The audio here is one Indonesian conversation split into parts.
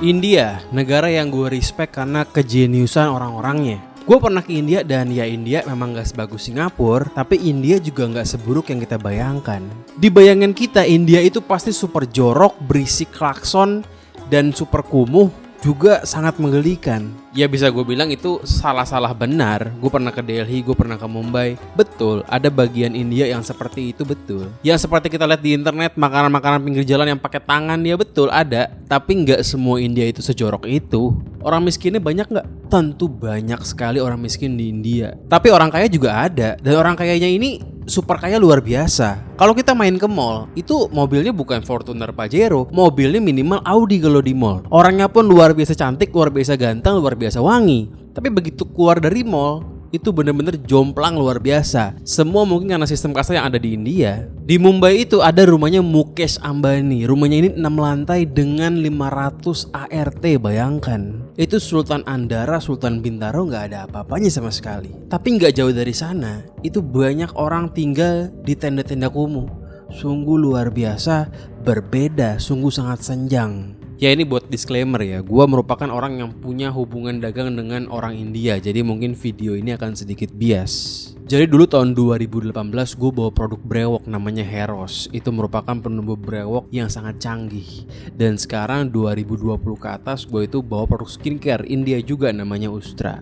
India, negara yang gue respect karena kejeniusan orang-orangnya. Gue pernah ke India dan ya India memang gak sebagus Singapura, tapi India juga gak seburuk yang kita bayangkan. Di bayangan kita India itu pasti super jorok, berisik klakson, dan super kumuh, juga sangat menggelikan. Ya bisa gue bilang itu salah-salah benar. Gue pernah ke Delhi, gue pernah ke Mumbai. Betul, ada bagian India yang seperti itu, betul. Yang seperti kita lihat di internet, makanan-makanan pinggir jalan yang pakai tangan, ya betul ada. Tapi nggak semua India itu sejorok itu. Orang miskinnya banyak nggak? Tentu banyak sekali orang miskin di India. Tapi orang kaya juga ada. Dan orang kayanya ini super kaya luar biasa. Kalau kita main ke mall, itu mobilnya bukan Fortuner Pajero, mobilnya minimal Audi kalau di mall. Orangnya pun luar biasa cantik, luar biasa ganteng, luar biasa wangi. Tapi begitu keluar dari mall, itu bener-bener jomplang luar biasa. Semua mungkin karena sistem kasta yang ada di India. Di Mumbai itu ada rumahnya Mukesh Ambani. Rumahnya ini 6 lantai dengan 500 ART, bayangkan. Itu Sultan Andara, Sultan Bintaro nggak ada apa-apanya sama sekali. Tapi nggak jauh dari sana, itu banyak orang tinggal di tenda-tenda kumuh. Sungguh luar biasa, berbeda, sungguh sangat senjang. Ya ini buat disclaimer ya, gue merupakan orang yang punya hubungan dagang dengan orang India. Jadi mungkin video ini akan sedikit bias. Jadi dulu tahun 2018 gue bawa produk brewok namanya Heros. Itu merupakan penumbuh brewok yang sangat canggih. Dan sekarang 2020 ke atas gue itu bawa produk skincare India juga namanya Ustra.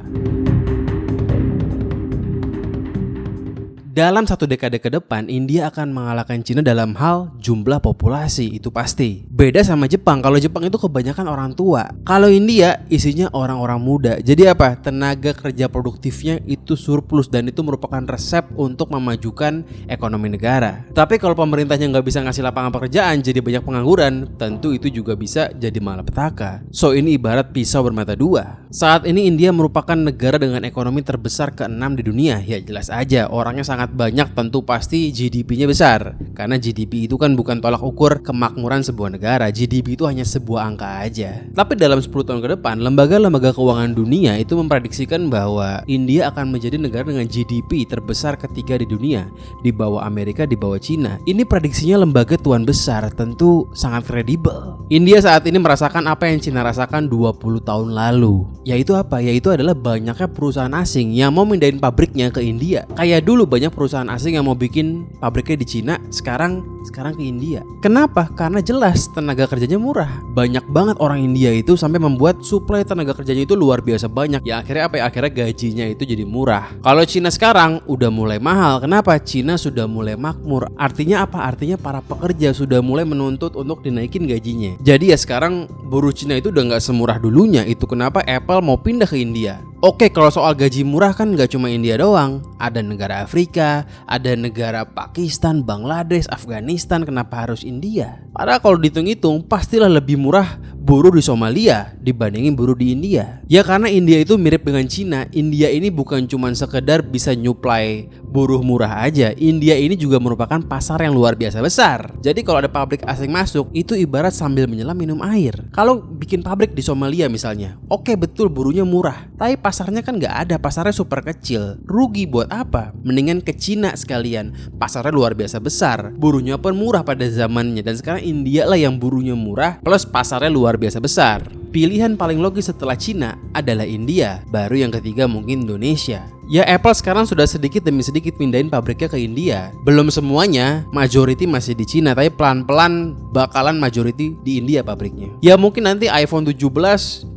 Dalam satu dekade ke depan, India akan mengalahkan Cina dalam hal jumlah populasi, itu pasti. Beda sama Jepang, kalau Jepang itu kebanyakan orang tua. Kalau India isinya orang-orang muda. Jadi apa? Tenaga kerja produktifnya itu surplus dan itu merupakan resep untuk memajukan ekonomi negara. Tapi kalau pemerintahnya nggak bisa ngasih lapangan pekerjaan, jadi banyak pengangguran, tentu itu juga bisa jadi malapetaka. So ini ibarat pisau bermata dua. Saat ini India merupakan negara dengan ekonomi terbesar ke-6 di dunia. Ya jelas aja, orangnya sangat banyak, tentu pasti GDP-nya besar. Karena GDP itu kan bukan tolak ukur kemakmuran sebuah negara. GDP itu hanya sebuah angka aja. Tapi dalam 10 tahun ke depan, lembaga-lembaga keuangan dunia itu memprediksikan bahwa India akan menjadi negara dengan GDP terbesar ketiga di dunia, di bawah Amerika, di bawah Cina. Ini prediksinya lembaga tuan besar, tentu sangat kredibel. India saat ini merasakan apa yang Cina rasakan 20 tahun lalu. Yaitu apa? Yaitu adalah banyaknya perusahaan asing yang mau mindahin pabriknya ke India. Kayak dulu banyak perusahaan asing yang mau bikin pabriknya di Cina, sekarang ke India. Kenapa? Karena jelas tenaga kerjanya murah. Banyak banget orang India itu sampai membuat suplai tenaga kerjanya itu luar biasa banyak. Ya akhirnya apa ya? Akhirnya gajinya itu jadi murah. Kalau Cina sekarang udah mulai mahal. Kenapa? Cina sudah mulai makmur. Artinya apa? Artinya para pekerja sudah mulai menuntut untuk dinaikin gajinya. Jadi ya sekarang buruh Cina itu udah gak semurah dulunya. Itu kenapa Apple mau pindah ke India. Oke, kalau soal gaji murah kan gak cuma India doang. Ada negara Afrika, ada negara Pakistan, Bangladesh, Afghanistan. Kenapa harus India? Padahal kalau dihitung-hitung pastilah lebih murah buruh di Somalia dibandingin buruh di India. Ya karena India itu mirip dengan Cina. India ini bukan cuma sekedar bisa nyuplai buruh murah aja. India ini juga merupakan pasar yang luar biasa besar. Jadi kalau ada pabrik asing masuk, itu ibarat sambil menyelam minum air. Kalau bikin pabrik di Somalia misalnya, oke betul buruhnya murah, tapi pasarnya kan nggak ada, pasarnya super kecil. Rugi buat apa? Mendingan ke Cina sekalian. Pasarnya luar biasa besar, buruhnya pun murah pada zamannya. Dan sekarang India lah yang buruhnya murah plus pasarnya luar biasa besar. Pilihan paling logis setelah Cina adalah India. Baru yang ketiga mungkin Indonesia. Ya Apple sekarang sudah sedikit demi sedikit pindahin pabriknya ke India. Belum semuanya, majority masih di Cina, tapi pelan-pelan bakalan majority di India pabriknya. Ya mungkin nanti iPhone 17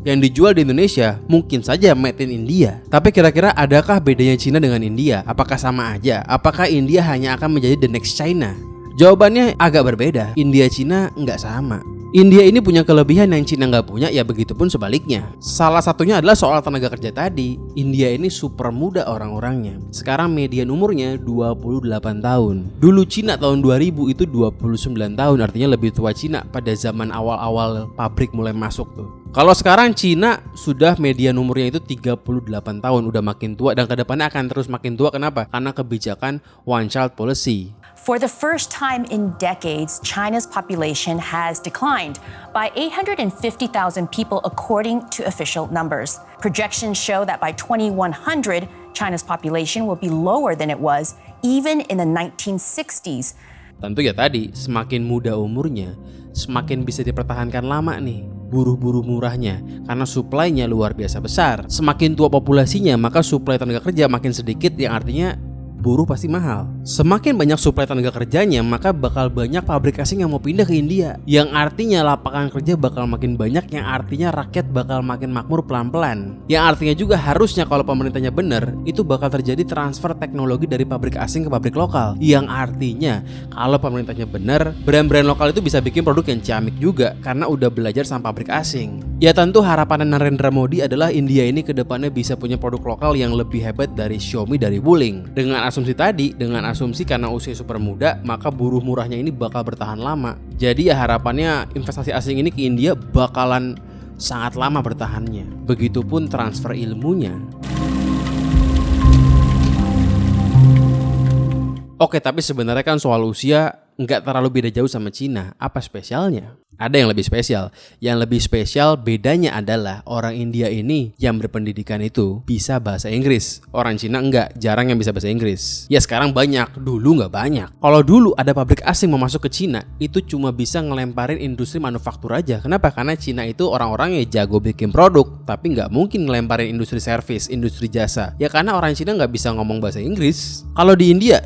yang dijual di Indonesia mungkin saja made in India. Tapi kira-kira adakah bedanya Cina dengan India? Apakah sama aja? Apakah India hanya akan menjadi the next China? Jawabannya agak berbeda. India Cina nggak sama. India ini punya kelebihan yang Cina nggak punya, ya begitupun sebaliknya. Salah satunya adalah soal tenaga kerja tadi. India ini super muda orang-orangnya. Sekarang median umurnya 28 tahun. Dulu Cina tahun 2000 itu 29 tahun, artinya lebih tua Cina pada zaman awal-awal pabrik mulai masuk tuh. Kalau sekarang Cina sudah median umurnya itu 38 tahun, udah makin tua dan kedepannya akan terus makin tua. Kenapa? Karena kebijakan one child policy. For the first time in decades, China's population has declined by 850,000 people according to official numbers. Projections show that by 2100, China's population will be lower than it was even in the 1960s. Tentu ya tadi, semakin muda umurnya, semakin bisa dipertahankan lama nih. buruh-buruh murahnya karena supply-nya luar biasa besar. Semakin tua populasinya, maka supply tenaga kerja makin sedikit, yang artinya buruh pasti mahal. Semakin banyak suplai tenaga kerjanya, maka bakal banyak pabrik asing yang mau pindah ke India, yang artinya lapangan kerja bakal makin banyak, yang artinya rakyat bakal makin makmur pelan-pelan. Yang artinya juga harusnya kalau pemerintahnya benar, itu bakal terjadi transfer teknologi dari pabrik asing ke pabrik lokal. Yang artinya kalau pemerintahnya benar, brand-brand lokal itu bisa bikin produk yang ciamik juga karena udah belajar sama pabrik asing. Ya tentu harapan Narendra Modi adalah India ini kedepannya bisa punya produk lokal yang lebih hebat dari Xiaomi, dari Wuling. Dengan asumsi tadi, dengan asumsi karena usia super muda, maka buruh murahnya ini bakal bertahan lama. Jadi ya harapannya investasi asing ini ke India bakalan sangat lama bertahannya. Begitupun transfer ilmunya. Oke, tapi sebenarnya kan soal usia nggak terlalu beda jauh sama Cina. Apa spesialnya? Ada yang lebih spesial. Yang lebih spesial bedanya adalah orang India ini yang berpendidikan itu bisa bahasa Inggris. Orang Cina enggak, jarang yang bisa bahasa Inggris. Ya sekarang banyak, dulu nggak banyak. Kalau dulu ada pabrik asing mau masuk ke Cina, itu cuma bisa ngelemparin industri manufaktur aja. Kenapa? Karena Cina itu orang-orang yang jago bikin produk, tapi nggak mungkin ngelemparin industri servis, industri jasa. Ya karena orang Cina nggak bisa ngomong bahasa Inggris. Kalau di India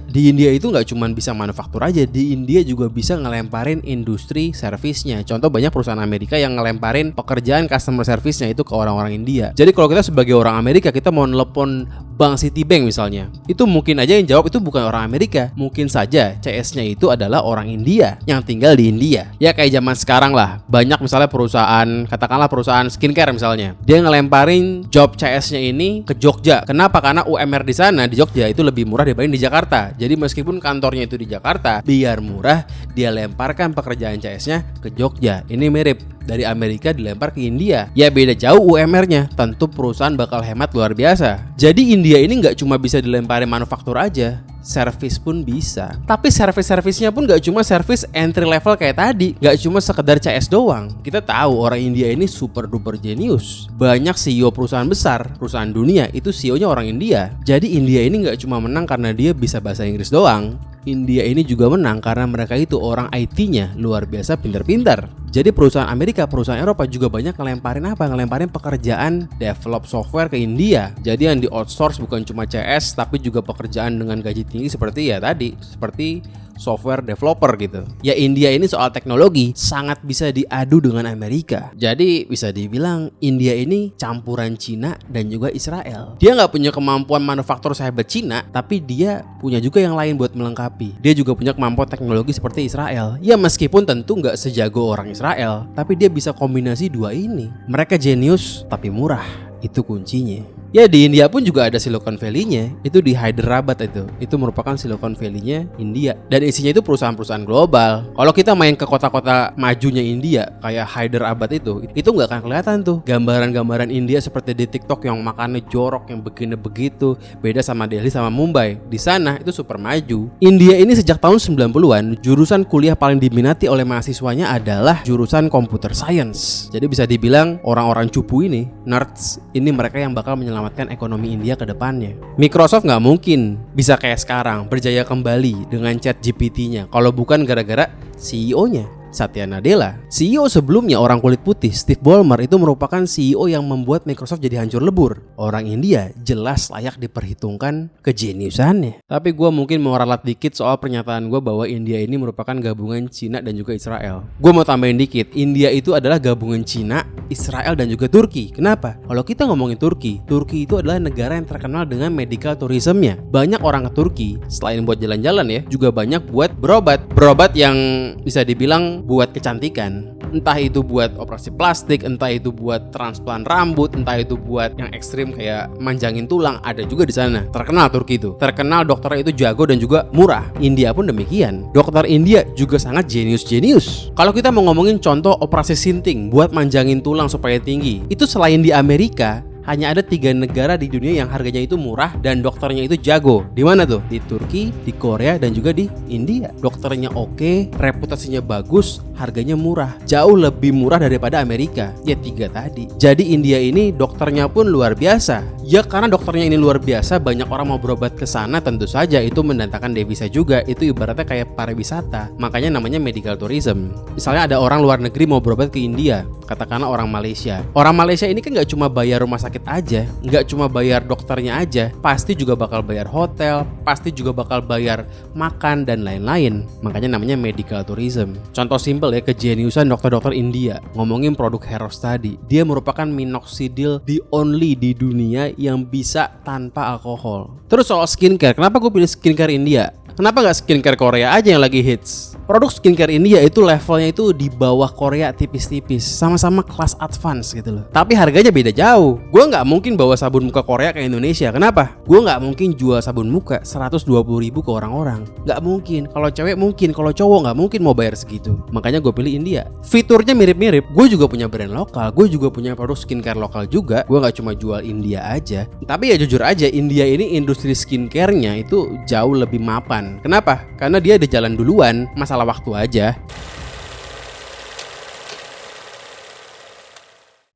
itu nggak cuma bisa manufaktur aja, di India juga bisa ngelemparin industri servisnya. Contoh banyak perusahaan Amerika yang ngelemparin pekerjaan customer service-nya itu ke orang-orang India. Jadi kalau kita sebagai orang Amerika, kita mau nelpon Bank Citibank misalnya, itu mungkin aja yang jawab itu bukan orang Amerika. Mungkin saja CS-nya itu adalah orang India yang tinggal di India. Ya kayak zaman sekarang lah, banyak misalnya perusahaan, katakanlah perusahaan skincare misalnya, dia ngelemparin job CS-nya ini ke Jogja. Kenapa? Karena UMR di sana di Jogja itu lebih murah dibanding di Jakarta. Jadi meskipun kantornya itu di Jakarta, biar murah, dia lemparkan pekerjaan CS-nya ke Jogja. Ini mirip dari Amerika dilempar ke India. Ya beda jauh UMR-nya, tentu perusahaan bakal hemat luar biasa. Jadi India ini nggak cuma bisa dilemparin manufaktur aja, servis pun bisa. Tapi servis-servisnya pun nggak cuma servis entry level kayak tadi, nggak cuma sekedar CS doang. Kita tahu orang India ini super duper jenius. Banyak CEO perusahaan besar, perusahaan dunia itu CEO-nya orang India. Jadi India ini nggak cuma menang karena dia bisa bahasa Inggris doang. India ini juga menang karena mereka itu orang IT-nya luar biasa pintar-pintar. Jadi perusahaan Amerika, perusahaan Eropa juga banyak ngelemparin apa? Ngelemparin pekerjaan develop software ke India. Jadi yang di outsource bukan cuma CS, tapi juga pekerjaan dengan gaji tinggi seperti ya tadi, seperti software developer gitu. Ya India ini soal teknologi sangat bisa diadu dengan Amerika. Jadi bisa dibilang India ini campuran Cina dan juga Israel. Dia nggak punya kemampuan manufaktur sehebat Cina, tapi dia punya juga yang lain buat melengkapi. Dia juga punya kemampuan teknologi seperti Israel. Ya meskipun tentu nggak sejago orang Israel, tapi dia bisa kombinasi dua ini. Mereka jenius tapi murah. Itu kuncinya. Ya di India pun juga ada Silicon Valley-nya. Itu di Hyderabad itu. Itu merupakan Silicon Valley-nya India. Dan isinya itu perusahaan-perusahaan global. Kalau kita main ke kota-kota majunya India kayak Hyderabad itu nggak akan kelihatan tuh gambaran-gambaran India seperti di TikTok yang makannya jorok, yang begini begitu. Beda sama Delhi sama Mumbai. Di sana itu super maju. India ini sejak tahun 90-an jurusan kuliah paling diminati oleh mahasiswanya adalah jurusan computer science. Jadi bisa dibilang orang-orang cupu ini, nerds, ini mereka yang bakal menyelamatkan ekonomi India ke depannya. Microsoft nggak mungkin bisa kayak sekarang berjaya kembali dengan ChatGPT-nya kalau bukan gara-gara CEO-nya, Satya Nadella. CEO sebelumnya orang kulit putih, Steve Ballmer, itu merupakan CEO yang membuat Microsoft jadi hancur lebur. Orang India jelas layak diperhitungkan kejeniusannya. Tapi gue mungkin mau ralat dikit soal pernyataan gue bahwa India ini merupakan gabungan Cina dan juga Israel. Gue mau tambahin dikit, India itu adalah gabungan Cina, Israel dan juga Turki. Kenapa? Kalau kita ngomongin Turki itu adalah negara yang terkenal dengan medical tourism-nya. Banyak orang ke Turki, selain buat jalan-jalan ya, juga banyak buat berobat. Berobat yang bisa dibilang buat kecantikan. Entah itu buat operasi plastik, entah itu buat transplant rambut, entah itu buat yang ekstrim kayak manjangin tulang, ada juga di sana. Terkenal Turki itu. Terkenal dokternya itu jago dan juga murah. India pun demikian. Dokter India juga sangat jenius-jenius. Kalau kita mau ngomongin contoh operasi sinting buat manjangin tulang supaya tinggi, itu selain di Amerika, hanya ada 3 negara di dunia yang harganya itu murah dan dokternya itu jago. Di mana tuh? Di Turki, di Korea dan juga di India. Dokternya oke, reputasinya bagus, harganya murah, jauh lebih murah daripada Amerika. Ya 3 tadi. Jadi India ini dokternya pun luar biasa. Ya karena dokternya ini luar biasa, banyak orang mau berobat ke sana, tentu saja itu mendatangkan devisa juga. Itu ibaratnya kayak pariwisata. Makanya namanya medical tourism. Misalnya ada orang luar negeri mau berobat ke India, katakanlah orang Malaysia. Orang Malaysia ini kan nggak cuma bayar rumah sakit aja, nggak cuma bayar dokternya aja, pasti juga bakal bayar hotel, pasti juga bakal bayar makan dan lain-lain. Makanya namanya medical tourism. Contoh simpel ya, kejeniusan dokter-dokter India ngomongin produk Heros tadi. Dia merupakan minoxidil the only di dunia yang bisa tanpa alkohol. Terus soal skincare, kenapa gue pilih skincare India? Kenapa nggak skincare Korea aja yang lagi hits? Produk skincare India itu levelnya itu di bawah Korea tipis-tipis, sama-sama kelas advance gitu loh. Tapi harganya beda jauh. Gue nggak mungkin bawa sabun muka Korea ke Indonesia. Kenapa? Gue nggak mungkin jual sabun muka 120.000 ke orang-orang. Nggak mungkin. Kalau cewek mungkin, kalau cowok nggak mungkin mau bayar segitu. Makanya gue pilih India. Fiturnya mirip-mirip. Gue juga punya brand lokal. Gue juga punya produk skincare lokal juga. Gue nggak cuma jual India aja. Tapi ya jujur aja, India ini industri skincare-nya itu jauh lebih mapan. Kenapa? Karena dia ada jalan duluan, masalah waktu aja.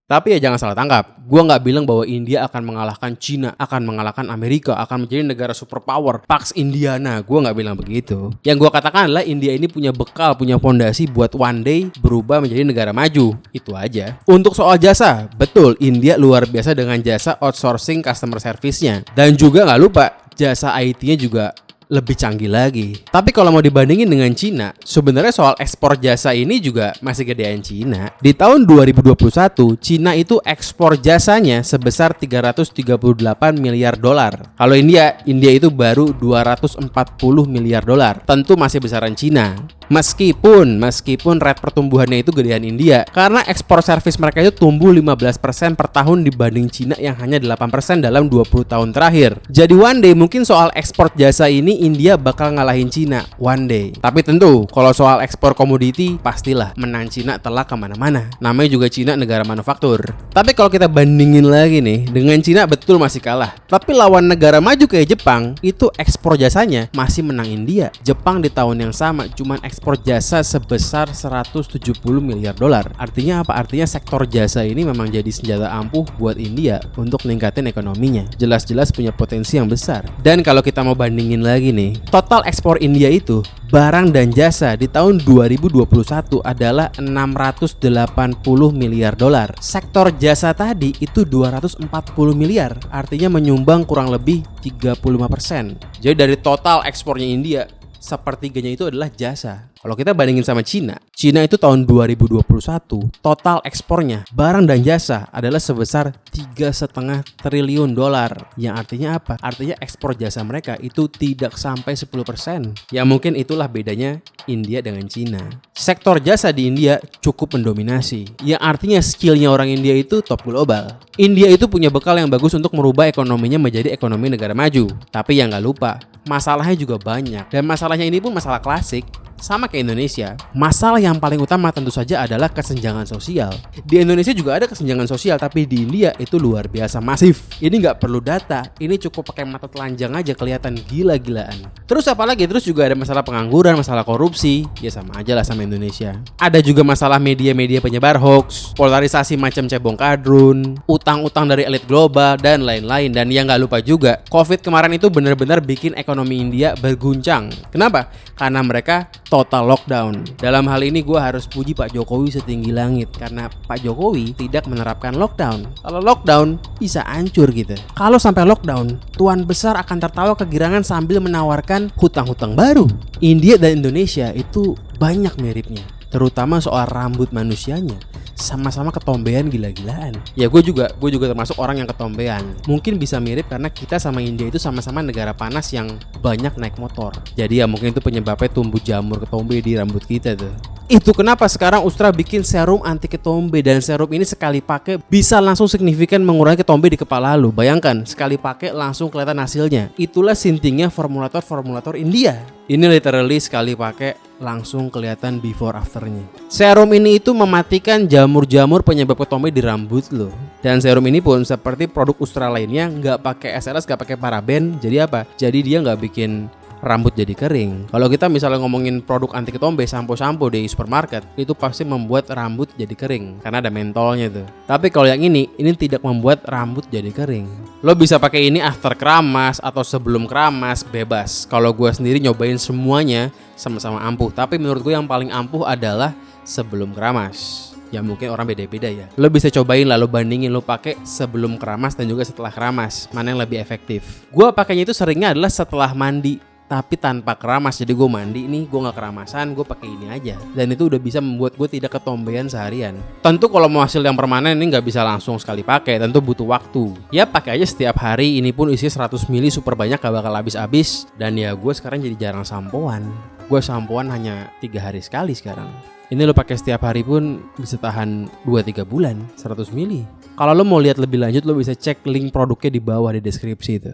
Tapi ya jangan salah tangkap, gue nggak bilang bahwa India akan mengalahkan Cina, akan mengalahkan Amerika, akan menjadi negara superpower, Pax Indiana. Gue nggak bilang begitu. Yang gue katakan adalah India ini punya bekal, punya fondasi buat one day berubah menjadi negara maju. Itu aja. Untuk soal jasa, betul, India luar biasa dengan jasa outsourcing customer service-nya. Dan juga nggak lupa, jasa IT-nya juga lebih canggih lagi. Tapi kalau mau dibandingin dengan Cina, sebenarnya soal ekspor jasa ini juga masih gedean Cina. Di tahun 2021, Cina itu ekspor jasanya sebesar 338 miliar dolar. Kalau India itu baru 240 miliar dolar. Tentu masih besaran Cina. Meskipun rate pertumbuhannya itu gedean India, karena ekspor servis mereka itu tumbuh 15% per tahun dibanding Cina yang hanya 8% dalam 20 tahun terakhir. Jadi one day mungkin soal ekspor jasa ini India bakal ngalahin Cina one day. Tapi tentu kalau soal ekspor komoditi pastilah menang Cina telak kemana-mana. Namanya juga Cina negara manufaktur. Tapi kalau kita bandingin lagi nih, dengan Cina betul masih kalah. Tapi lawan negara maju kayak Jepang, itu ekspor jasanya masih menang India. Jepang di tahun yang sama cuman ekspor jasa sebesar 170 miliar dolar. Artinya apa? Artinya sektor jasa ini memang jadi senjata ampuh buat India untuk ningkatin ekonominya. Jelas-jelas punya potensi yang besar. Dan kalau kita mau bandingin lagi nih, total ekspor India itu barang dan jasa di tahun 2021 adalah 680 miliar dolar. Sektor jasa tadi itu 240 miliar. Artinya menyumbang kurang lebih 35%. Jadi dari total ekspornya India, sepertiganya itu adalah jasa. Kalau kita bandingin sama Cina itu tahun 2021 total ekspornya barang dan jasa adalah sebesar 3,5 triliun dolar. Yang artinya apa? Artinya ekspor jasa mereka itu tidak sampai 10%. Ya mungkin itulah bedanya India dengan Cina. Sektor jasa di India cukup mendominasi. Yang artinya skillnya orang India itu top global. India itu punya bekal yang bagus untuk merubah ekonominya menjadi ekonomi negara maju. Tapi yang gak lupa, masalahnya juga banyak. Dan masalahnya ini pun masalah klasik. Sama kayak Indonesia, masalah yang paling utama tentu saja adalah kesenjangan sosial. Di Indonesia juga ada kesenjangan sosial, tapi di India itu luar biasa masif. Ini nggak perlu data, ini cukup pakai mata telanjang aja kelihatan gila-gilaan. Terus apalagi? Terus juga ada masalah pengangguran, masalah korupsi, ya sama aja lah sama Indonesia. Ada juga masalah media-media penyebar hoax, polarisasi macam cebong kadrun, utang-utang dari elit global, dan lain-lain. Dan yang nggak lupa juga, COVID kemarin itu benar-benar bikin ekonomi India berguncang. Kenapa? Karena mereka total lockdown. Dalam hal ini gue harus puji Pak Jokowi setinggi langit, karena Pak Jokowi tidak menerapkan lockdown. Kalau lockdown bisa hancur gitu. Kalau sampai lockdown, tuan besar akan tertawa kegirangan sambil menawarkan hutang-hutang baru. India dan Indonesia itu banyak miripnya, terutama soal rambut manusianya. Sama-sama ketombean gila-gilaan. Ya gue juga termasuk orang yang ketombean. Mungkin bisa mirip karena kita sama India itu sama-sama negara panas yang banyak naik motor. Jadi ya mungkin itu penyebabnya tumbuh jamur ketombe di rambut kita tuh. Itu kenapa sekarang Ustra bikin serum anti ketombe, dan serum ini sekali pakai bisa langsung signifikan mengurangi ketombe di kepala lu. Bayangkan, sekali pakai langsung kelihatan hasilnya. Itulah sintingnya formulator India. Ini literally sekali pakai langsung kelihatan before afternya. Serum ini itu mematikan jamur-jamur penyebab ketombe di rambut lo. Dan serum ini pun seperti produk Ustra lainnya nggak pakai SLS, nggak pakai paraben. Jadi apa? Jadi dia nggak bikin rambut jadi kering. Kalau kita misalnya ngomongin produk anti ketombe, sampo-sampo di supermarket, itu pasti membuat rambut jadi kering karena ada mentolnya tuh. Tapi kalau yang ini tidak membuat rambut jadi kering. Lo bisa pakai ini after keramas atau sebelum keramas, bebas. Kalau gue sendiri nyobain semuanya sama-sama ampuh, tapi menurut gue yang paling ampuh adalah sebelum keramas. Ya mungkin orang beda-beda ya. Lo bisa cobain lah, lo bandingin lo pakai sebelum keramas dan juga setelah keramas, mana yang lebih efektif. Gue pakainya itu seringnya adalah setelah mandi, tapi tanpa keramas. Jadi gue mandi nih, gue gak keramasan, gue pakai ini aja. Dan itu udah bisa membuat gue tidak ketombean seharian. Tentu kalau mau hasil yang permanen ini gak bisa langsung sekali pakai, tentu butuh waktu. Ya pakai aja setiap hari, ini pun isinya 100 ml, super banyak, gak bakal habis-habis. Dan ya gue sekarang jadi jarang sampoan. Gue sampoan hanya 3 hari sekali sekarang. Ini lo pakai setiap hari pun bisa tahan 2-3 bulan 100 ml. Kalau lo mau lihat lebih lanjut, lo bisa cek link produknya di bawah di deskripsi itu.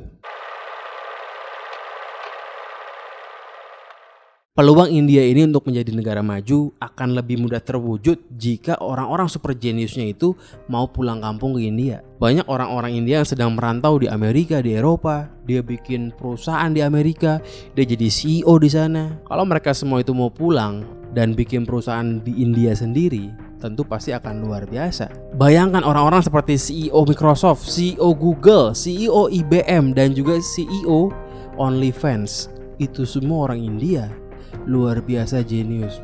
Peluang India ini untuk menjadi negara maju akan lebih mudah terwujud jika orang-orang super jeniusnya itu mau pulang kampung ke India. Banyak orang-orang India yang sedang merantau di Amerika, di Eropa. Dia bikin perusahaan di Amerika, dia jadi CEO di sana. Kalau mereka semua itu mau pulang dan bikin perusahaan di India sendiri, tentu pasti akan luar biasa. Bayangkan orang-orang seperti CEO Microsoft, CEO Google, CEO IBM, dan juga CEO OnlyFans. Itu semua orang India. Luar biasa jenius.